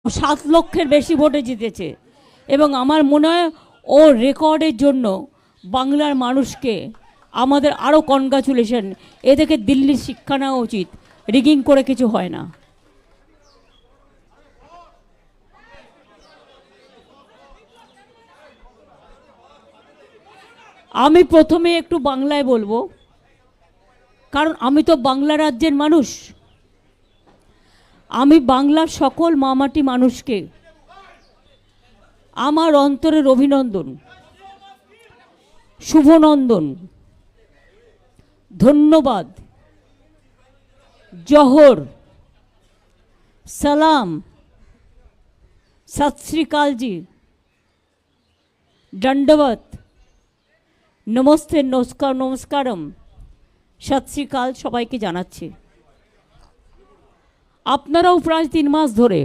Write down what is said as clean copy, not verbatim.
7 লক্ষের বেশি ভোটে জিতেছে এবং আমার মনে হয় ও রেকর্ডের জন্য বাংলার মানুষকে আমাদের আরও কনগ্রাচুলেশন। এদেরকে দিল্লির শিক্ষা নেওয়া উচিত, রিগিং করে কিছু হয় না। আমি প্রথমে একটু বাংলায় বলবো, কারণ আমি তো বাংলা রাজ্যের মানুষ। আমি বাংলার সকল মামাটি মানুষকে আমার অন্তরের অভিনন্দন, শুভনন্দন, ধন্যবাদ, জোহর, সালাম, সত শ্রী আকাল জি, দণ্ডবত, নমস্তে, নমস্কার, নমস্কারম, সত শ্রী আকাল সবাইকে জানাচ্ছি। আপনারাও প্রায় 3 মাস ধরে